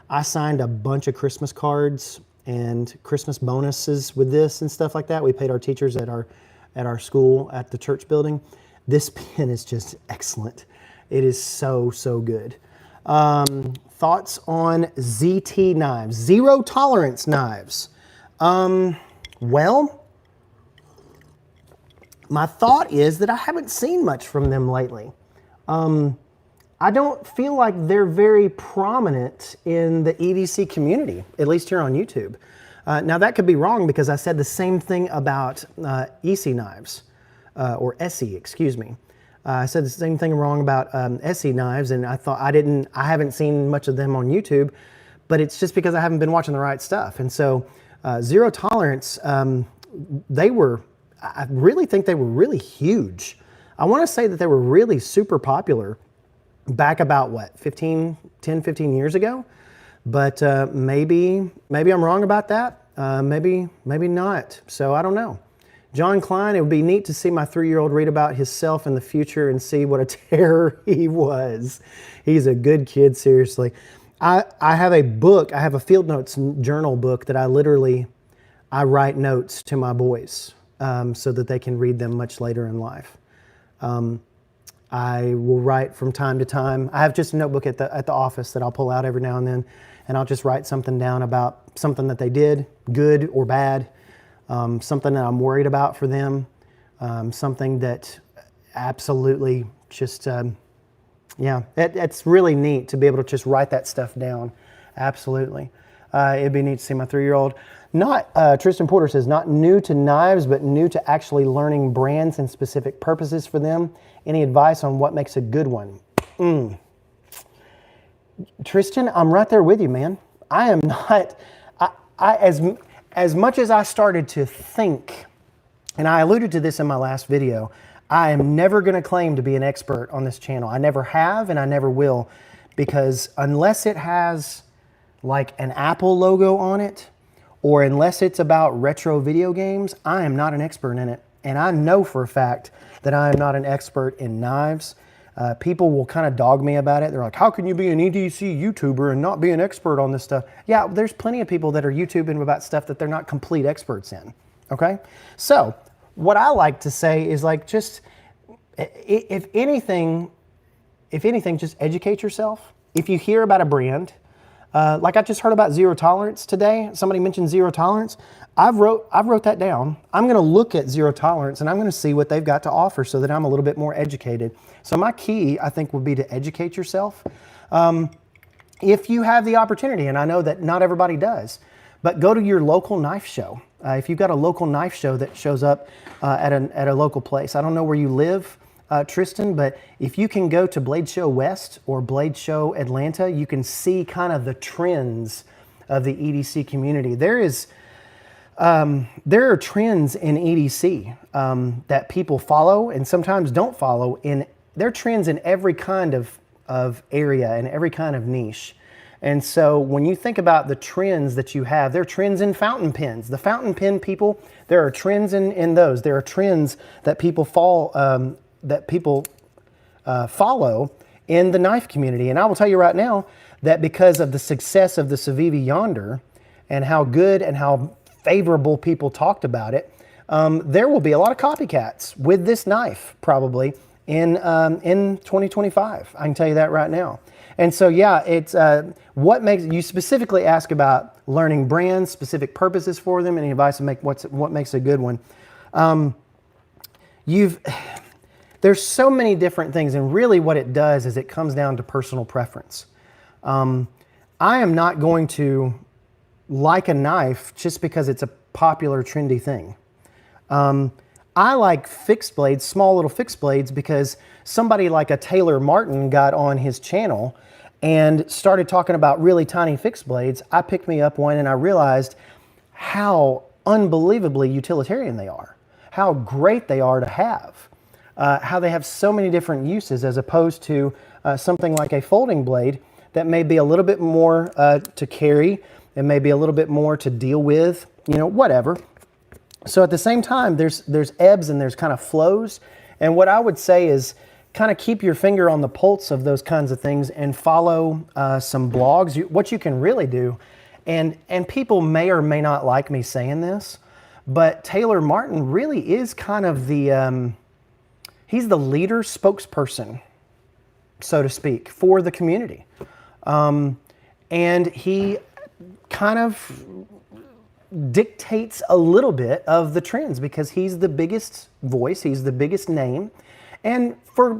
I signed a bunch of Christmas cards and Christmas bonuses with this and stuff like that. We paid our teachers at our school at the church building. This pen is just excellent. It is so, so good. Thoughts on ZT knives, zero tolerance knives. Well, my thought is that I haven't seen much from them lately. I don't feel like they're very prominent in the EDC community, at least here on YouTube. Now that could be wrong, because I said the same thing about EC knives, or SE, excuse me. I said the same thing wrong about SE knives, and I thought I haven't seen much of them on YouTube, but it's just because I haven't been watching the right stuff. And so zero tolerance, I really think they were really huge. I want to say that they were really super popular back about what, 10, 15 years ago, but maybe I'm wrong about that. Maybe not. So I don't know. John Klein, it would be neat to see my 3-year-old read about himself in the future and see what a terror he was. He's a good kid, seriously. I have a book, I have a field notes journal book that I write notes to my boys so that they can read them much later in life. I will write from time to time. I have just a notebook at the office that I'll pull out every now and then, and I'll just write something down about something that they did, good or bad, something that I'm worried about for them, something that absolutely just, yeah, it's really neat to be able to just write that stuff down. Absolutely. It'd be neat to see my 3-year-old. Tristan Porter says, not new to knives, but new to actually learning brands and specific purposes for them. Any advice on what makes a good one? Tristan, I'm right there with you, man. I am not, as much as I started to think, and I alluded to this in my last video, I am never going to claim to be an expert on this channel. I never have, and I never will, because unless it has like an Apple logo on it, or unless it's about retro video games, I am not an expert in it. And I know for a fact that I am not an expert in knives. People will kind of dog me about it. They're like, how can you be an EDC YouTuber and not be an expert on this stuff? Yeah, there's plenty of people that are YouTubing about stuff that they're not complete experts in, okay? So what I like to say is like, just, if anything, just educate yourself. If you hear about a brand, like I just heard about zero tolerance today. Somebody mentioned zero tolerance. I've wrote that down. I'm going to look at zero tolerance and I'm going to see what they've got to offer so that I'm a little bit more educated. So my key, I think, would be to educate yourself. If you have the opportunity, and I know that not everybody does, but go to your local knife show. If you've got a local knife show that shows up at a local place. I don't know where you live, Tristan, but if you can go to Blade Show West or Blade Show Atlanta, you can see kind of the trends of the EDC community. There are trends in EDC that people follow and sometimes don't follow. There are trends in every kind of area and every kind of niche. And so when you think about the trends that you have, there are trends in fountain pens. The fountain pen people, there are trends in those. There are trends that people follow in the knife community. And I will tell you right now that because of the success of the Civivi Yonder and how good and how favorable people talked about it, there will be a lot of copycats with this knife probably in 2025. I can tell you that right now. And so, yeah, it's what makes you specifically ask about learning brands, specific purposes for them, any advice to make what makes a good one. There's so many different things, and really what it does is it comes down to personal preference. I am not going to like a knife just because it's a popular, trendy thing. I like fixed blades, small little fixed blades, because somebody like a Taylor Martin got on his channel and started talking about really tiny fixed blades. I picked me up one and I realized how unbelievably utilitarian they are, how great they are to have, how they have so many different uses as opposed to something like a folding blade that may be a little bit more to carry, and maybe a little bit more to deal with, you know, whatever. So at the same time, there's ebbs and there's kind of flows. And what I would say is kind of keep your finger on the pulse of those kinds of things and follow some blogs. What you can really do, and people may or may not like me saying this, but Taylor Martin really is kind of he's the leader, spokesperson, so to speak, for the community. And he kind of dictates a little bit of the trends because he's the biggest voice, he's the biggest name, and for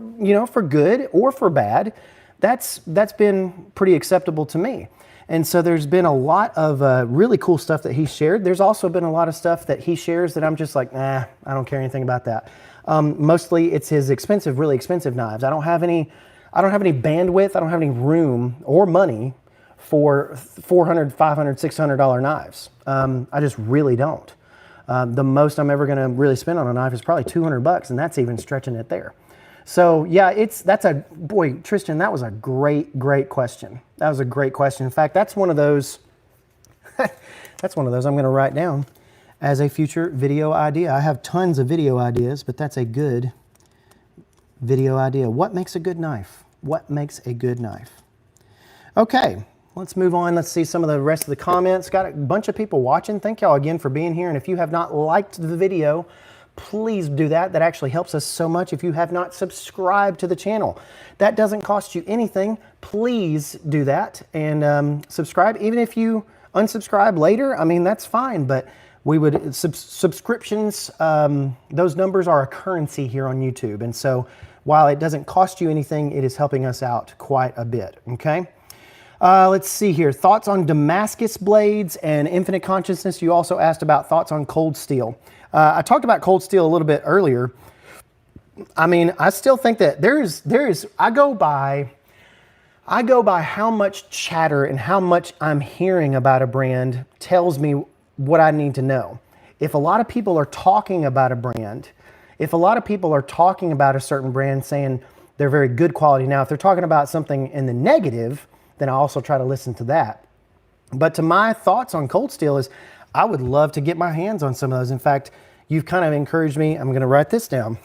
good or for bad, that's been pretty acceptable to me. And so there's been a lot of really cool stuff that he shared. There's also been a lot of stuff that he shares that I'm just like, nah, I don't care anything about that. Mostly it's his expensive, really expensive knives. I don't have any bandwidth, I don't have any room or money for $400, $500, $600 knives. I just really don't. The most I'm ever gonna really spend on a knife is probably $200, and that's even stretching it there. So yeah, boy, Tristan, that was a great question. That was a great question. In fact, that's one of those, I'm gonna write down as a future video idea. I have tons of video ideas, but that's a good video idea. What makes a good knife? What makes a good knife? Okay. Let's move on. Let's see some of the rest of the comments. Got a bunch of people watching. Thank y'all again for being here. And if you have not liked the video, please do that. That actually helps us so much. If you have not subscribed to the channel, that doesn't cost you anything. Please do that and subscribe. Even if you unsubscribe later, I mean, that's fine. But we would, subscriptions, those numbers are a currency here on YouTube. And so while it doesn't cost you anything, it is helping us out quite a bit, okay? Let's see here. Thoughts on Damascus blades and infinite consciousness. You also asked about thoughts on cold steel. I talked about cold steel a little bit earlier. I mean, I still think that I go by how much chatter and how much I'm hearing about a brand tells me what I need to know. If a lot of people are talking about a brand, if a lot of people are talking about a certain brand saying they're very good quality. Now, if they're talking about something in the negative, then I also try to listen to that. But to my thoughts on cold steel is I would love to get my hands on some of those. In fact, you've kind of encouraged me, I'm going to write this down.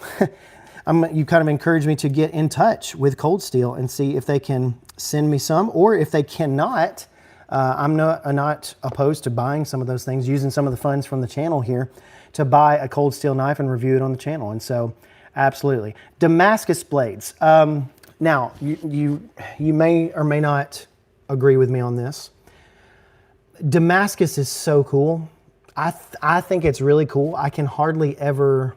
You kind of encouraged me to get in touch with Cold Steel and see if they can send me some, or if they cannot, I'm not opposed to buying some of those things, using some of the funds from the channel here to buy a Cold Steel knife and review it on the channel. And so, absolutely. Damascus blades. Now, you may or may not agree with me on this. Damascus is so cool. I think it's really cool. I can hardly ever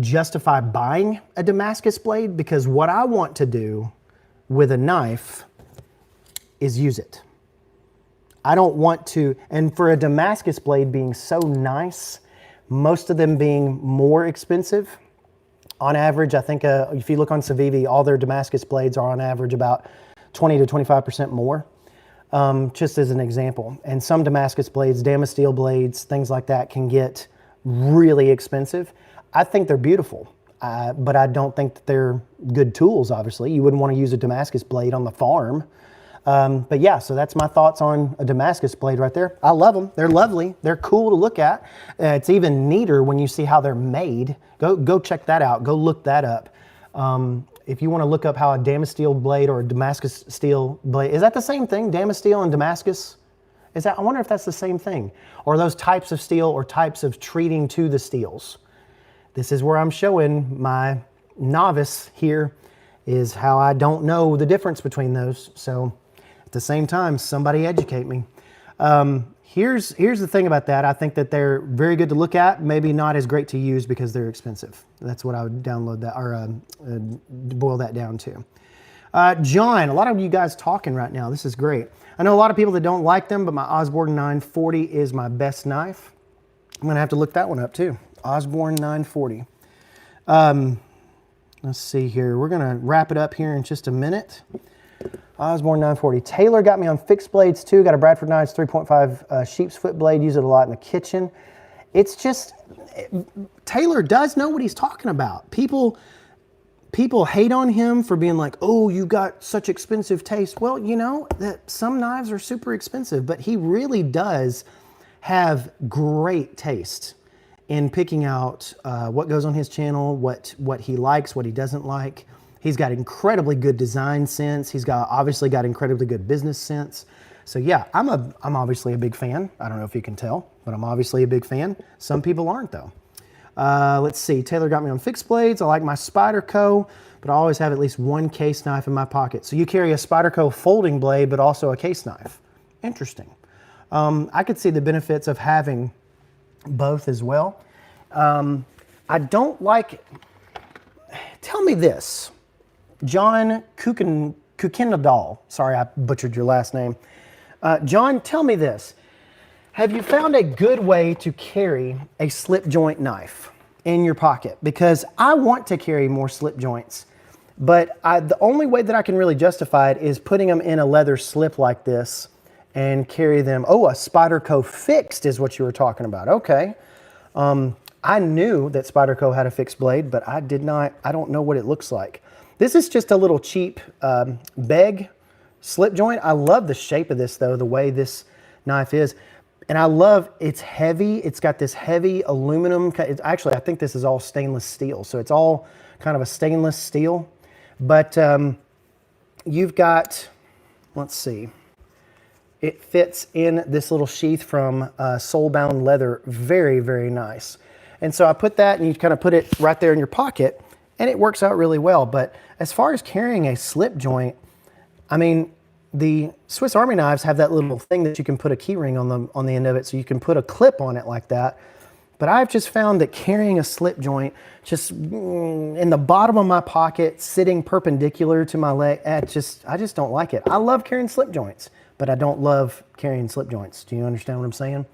justify buying a Damascus blade, because what I want to do with a knife is use it. I don't want to, and for a Damascus blade being so nice, most of them being more expensive, on average, I think if you look on Civivi, all their Damascus blades are on average about 20 to 25% more, just as an example. And some Damascus blades, Damasteel blades, things like that can get really expensive. I think they're beautiful, but I don't think that they're good tools, obviously. You wouldn't want to use a Damascus blade on the farm. But yeah, so that's my thoughts on a Damascus blade right there. I love them. They're lovely. They're cool to look at. It's even neater when you see how they're made. Go check that out. Go look that up. If you want to look up how a Damasteel blade or a Damascus steel blade, is that the same thing? Damasteel and Damascus? I wonder if that's the same thing. Or those types of steel or types of treating to the steels. This is where I'm showing my novice here is how I don't know the difference between those. So at the same time, somebody educate me. Here's the thing about that. I think that they're very good to look at, maybe not as great to use because they're expensive. That's what I would download that or boil that down to. John, a lot of you guys talking right now. This is great. I know a lot of people that don't like them, but my Osborne 940 is my best knife. I'm gonna have to look that one up too. Osborne 940. Let's see here. We're gonna wrap it up here in just a minute. Osborne 940. Taylor got me on fixed blades too. Got a Bradford Knives 3.5 sheep's foot blade. Use it a lot in the kitchen. It's just, Taylor does know what he's talking about. People hate on him for being like, oh, you got such expensive taste. Well, you know, that some knives are super expensive, but he really does have great taste in picking out what goes on his channel, what he likes, what he doesn't like. He's got incredibly good design sense. He's obviously got incredibly good business sense. So yeah, I'm obviously a big fan. I don't know if you can tell, but I'm obviously a big fan. Some people aren't though. Let's see, Taylor got me on fixed blades. I like my Spyderco, but I always have at least one case knife in my pocket. So you carry a Spyderco folding blade, but also a case knife. Interesting. I could see the benefits of having both as well. I don't like, tell me this, John Kukenadal, sorry I butchered your last name. John, tell me this. Have you found a good way to carry a slip joint knife in your pocket? Because I want to carry more slip joints, but the only way that I can really justify it is putting them in a leather slip like this and carry them. Oh, a Spyderco fixed is what you were talking about. Okay. I knew that Spyderco had a fixed blade, but I don't know what it looks like. This is just a little cheap beg slip joint. I love the shape of this though, the way this knife is. And I love, it's heavy. It's got this heavy aluminum. Actually, I think this is all stainless steel. So it's all kind of a stainless steel. But you've got, let's see. It fits in this little sheath from Soulbound Leather. Very, very nice. And so I put that and you kind of put it right there in your pocket and it works out really well. But as far as carrying a slip joint, I mean, the Swiss Army knives have that little thing that you can put a key ring on the end of it, so you can put a clip on it like that But I've just found that carrying a slip joint just in the bottom of my pocket, sitting perpendicular to my leg, I just don't like it. I love carrying slip joints, but I don't love carrying slip joints. Do you understand what I'm saying?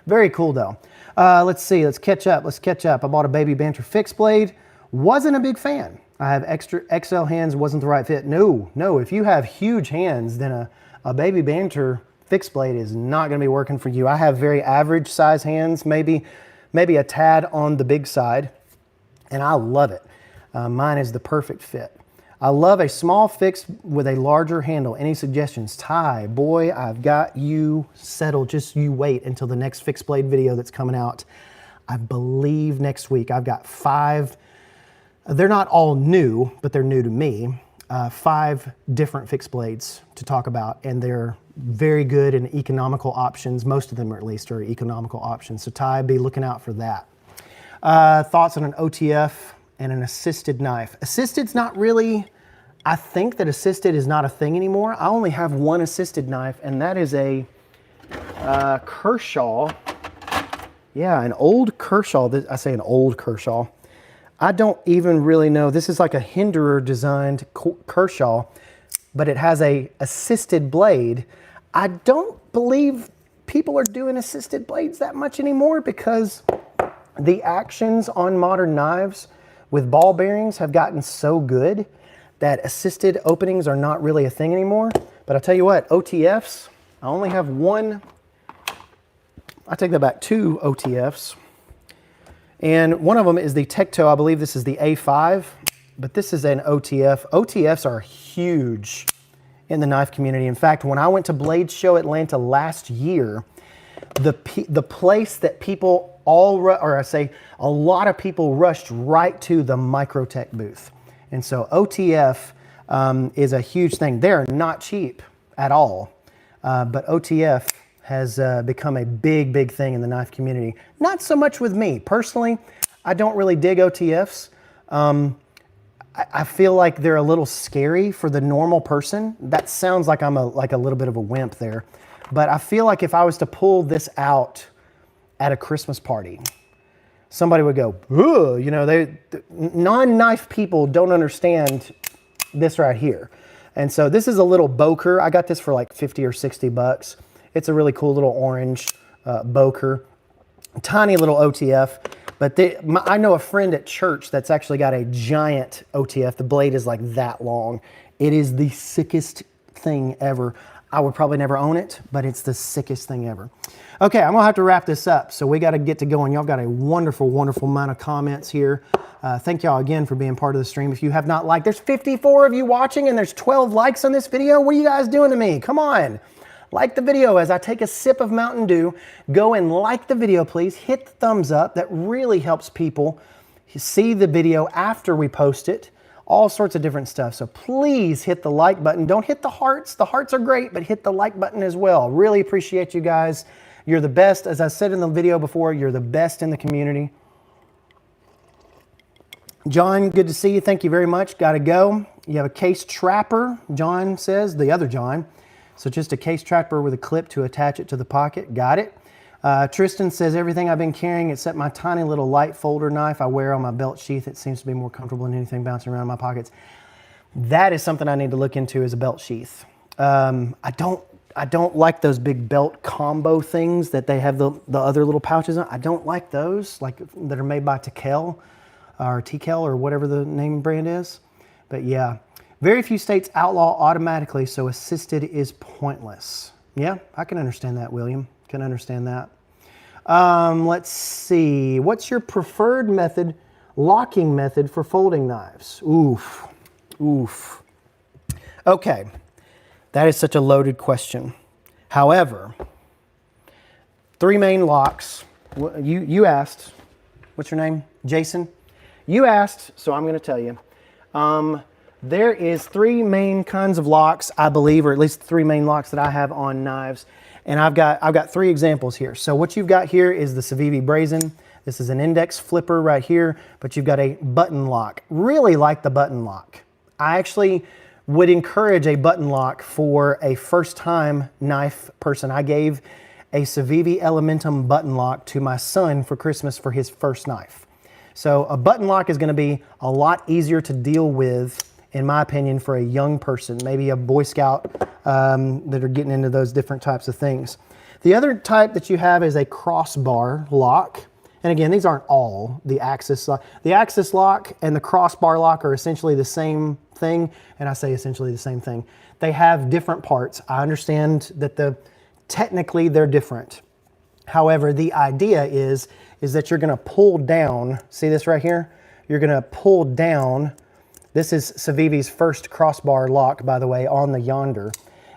Very cool though. Let's see, let's catch up. I bought a Baby Banter fixed blade. Wasn't a big fan. I have extra XL hands, wasn't the right fit. No, if you have huge hands, then a Baby Banter fixed blade is not gonna be working for you. I have very average size hands, maybe a tad on the big side, and I love it. Mine is the perfect fit. I love a small fixed with a larger handle. Any suggestions? Ty, boy, I've got you settled. Just you wait until the next fixed blade video that's coming out. I believe next week. I've got 5, they're not all new, but they're new to me. 5 different fixed blades to talk about, and they're very good and economical options. Most of them, at least, are economical options. So Ty, be looking out for that. Thoughts on an OTF and an assisted knife? Assisted's not really, I think that assisted is not a thing anymore. I only have one assisted knife, and that is a Kershaw. Yeah, an old Kershaw. I say an old Kershaw. I don't even really know. This is like a Hinderer designed Kershaw, but it has a assisted blade. I don't believe people are doing assisted blades that much anymore because the actions on modern knives with ball bearings have gotten so good that assisted openings are not really a thing anymore. But I'll tell you what, OTFs, I only have one, I take that back, 2 OTFs. And one of them is the Tecto, I believe this is the A5, but this is an OTF. OTFs are huge in the knife community. In fact, when I went to Blade Show Atlanta last year, the place that people a lot of people rushed right to the Microtech booth. And so OTF is a huge thing. They're not cheap at all, but OTF has become a big thing in the knife community. Not so much with me. Personally, I don't really dig OTFs. I feel like they're a little scary for the normal person. That sounds like I'm a little bit of a wimp there. But I feel like if I was to pull this out at a Christmas party, somebody would go, "Ugh," you know, non-knife people don't understand this right here. And so this is a little Boker. I got this for like 50 or 60 bucks. It's a really cool little orange Boker, tiny little OTF. But I know a friend at church that's actually got a giant OTF. The blade is like that long. It is the sickest thing ever. I would probably never own it, but it's the sickest thing ever. Okay, I'm gonna have to wrap this up. So we gotta get to going. Y'all got a wonderful amount of comments here. Thank y'all again for being part of the stream. If you have not liked, there's 54 of you watching and there's 12 likes on this video. What are you guys doing to me? Come on. Like the video as I take a sip of Mountain Dew. Go and like the video, please. Hit the thumbs up. That really helps people see the video after we post it. All sorts of different stuff. So please hit the like button. Don't hit the hearts. The hearts are great, but hit the like button as well. Really appreciate you guys. You're the best. As I said in the video before, you're the best in the community. John, good to see you. Thank you very much. Got to go. You have a case trapper, John says, the other John. So just a case trapper with a clip to attach it to the pocket. Got it. Tristan says, everything I've been carrying except my tiny little light folder knife I wear on my belt sheath. It seems to be more comfortable than anything bouncing around in my pockets. That is something I need to look into, is a belt sheath. I don't like those big belt combo things that they have the other little pouches on. I don't like those, like that are made by TKL or whatever the name brand is. But yeah, very few states outlaw automatically, so assisted is pointless. Yeah, I can understand that, William. Can understand that. Let's see. What's your preferred method, locking method for folding knives? Oof. Okay, that is such a loaded question. However, 3 main locks. You asked. What's your name? Jason? You asked, so I'm going to tell you. There is 3 main kinds of locks, I believe, or at least 3 main locks that I have on knives. And I've got 3 examples here. So what you've got here is the Civivi Brazen. This is an index flipper right here, but you've got a button lock. Really like the button lock. I actually would encourage a button lock for a first-time knife person. I gave a Civivi Elementum button lock to my son for Christmas for his first knife. So a button lock is going to be a lot easier to deal with, in my opinion, for a young person, maybe a Boy Scout that are getting into those different types of things. The other type that you have is a crossbar lock. And again, these aren't all the axis lock. The axis lock and the crossbar lock are essentially the same thing. And I say essentially the same thing. They have different parts. I understand that technically they're different. However, the idea is that you're gonna pull down, see this right here? You're gonna pull down. This is Civivi's first crossbar lock, by the way, on the Yonder.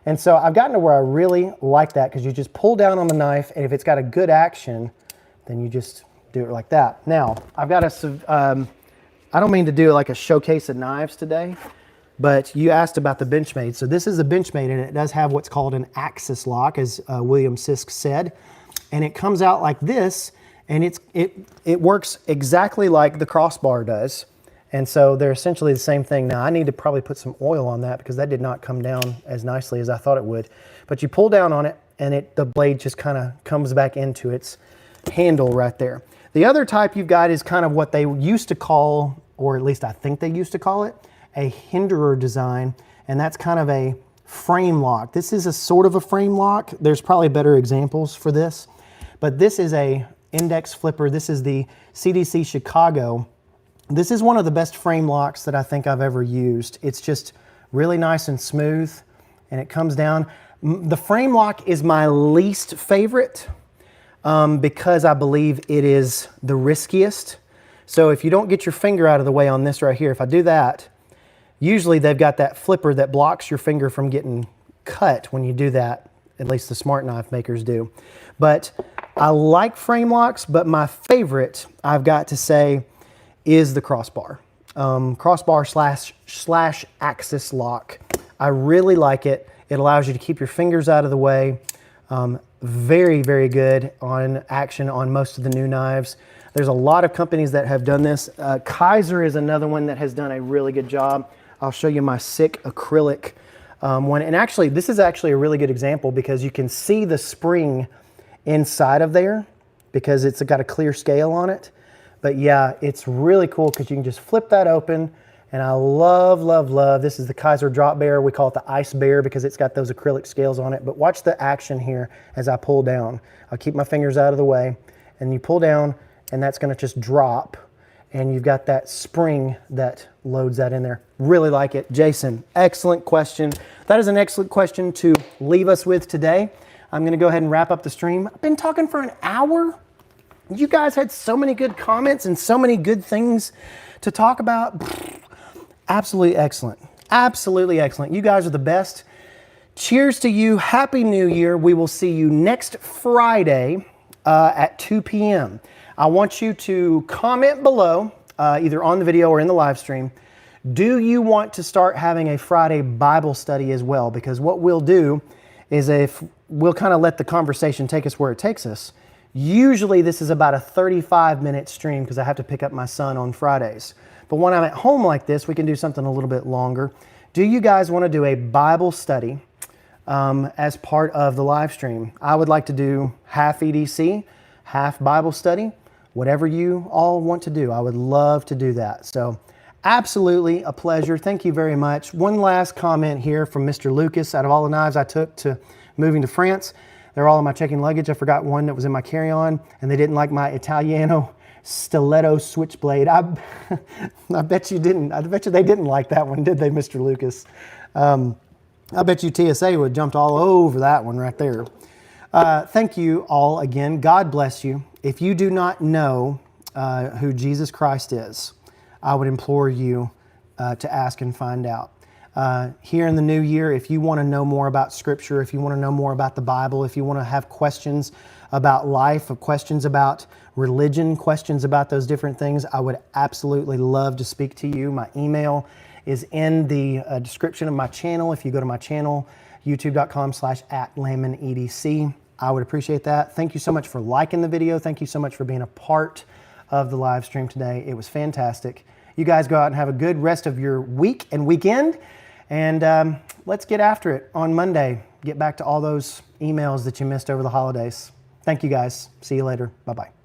And so I've gotten to where I really like that because you just pull down on the knife, and if it's got a good action, then you just do it like that. Now, I've got I don't mean to do like a showcase of knives today, but you asked about the Benchmade. So this is a Benchmade, and it does have what's called an axis lock, as William Sisk said. And it comes out like this, and it works exactly like the crossbar does. And so they're essentially the same thing. Now, I need to probably put some oil on that because that did not come down as nicely as I thought it would. But you pull down on it, and the blade just kind of comes back into its handle right there. The other type you've got is kind of what they used to call, or at least I think they used to call it, a hinderer design, and that's kind of a frame lock. This is a sort of a frame lock. There's probably better examples for this, but this is a index flipper. This is the CDC Chicago. This is one of the best frame locks that I think I've ever used. It's just really nice and smooth, and it comes down. The frame lock is my least favorite because I believe it is the riskiest. So if you don't get your finger out of the way on this right here, if I do that, usually they've got that flipper that blocks your finger from getting cut when you do that. At least the smart knife makers do. But I like frame locks, but my favorite, I've got to say, is the crossbar. Crossbar slash axis lock. I really like it. It allows you to keep your fingers out of the way. Very, very good on action on most of the new knives. There's a lot of companies that have done this. Kaiser is another one that has done a really good job. I'll show you my Sick acrylic one. And actually, this is actually a really good example because you can see the spring inside of there because it's got a clear scale on it. But yeah, it's really cool because you can just flip that open. And I love, love, love. This is the Kaiser Drop Bear. We call it the Ice Bear because it's got those acrylic scales on it. But watch the action here as I pull down. I'll keep my fingers out of the way. And you pull down, and that's going to just drop. And you've got that spring that loads that in there. Really like it. Jason, excellent question. That is an excellent question to leave us with today. I'm going to go ahead and wrap up the stream. I've been talking for an hour. You guys had so many good comments and so many good things to talk about. Absolutely excellent. Absolutely excellent. You guys are the best. Cheers to you. Happy New Year. We will see you next Friday at 2 p.m. I want you to comment below, either on the video or in the live stream. Do you want to start having a Friday Bible study as well? Because what we'll do is we'll kind of let the conversation take us where it takes us. Usually this is about a 35-minute stream because I have to pick up my son on Fridays. But when I'm at home like this, we can do something a little bit longer. Do you guys want to do a Bible study as part of the live stream? I would like to do half EDC, half Bible study, whatever you all want to do. I would love to do that. So absolutely a pleasure. Thank you very much. One last comment here from Mr. Lucas. Out of all the knives I took to moving to France, they're all in my checking luggage. I forgot one that was in my carry-on, and they didn't like my Italiano stiletto switchblade. I bet you didn't. I bet you they didn't like that one, did they, Mr. Lucas? I bet you TSA would have jumped all over that one right there. Thank you all again. God bless you. If you do not know who Jesus Christ is, I would implore you to ask and find out. Here in the new year, if you want to know more about Scripture, if you want to know more about the Bible, if you want to have questions about life, questions about religion, questions about those different things, I would absolutely love to speak to you. My email is in the description of my channel. If you go to my channel, youtube.com/@LandmanEDC, I would appreciate that. Thank you so much for liking the video. Thank you so much for being a part of the live stream today. It was fantastic. You guys go out and have a good rest of your week and weekend. And let's get after it on Monday. get back to all those emails that you missed over the holidays. Thank you guys. See you later. Bye-bye.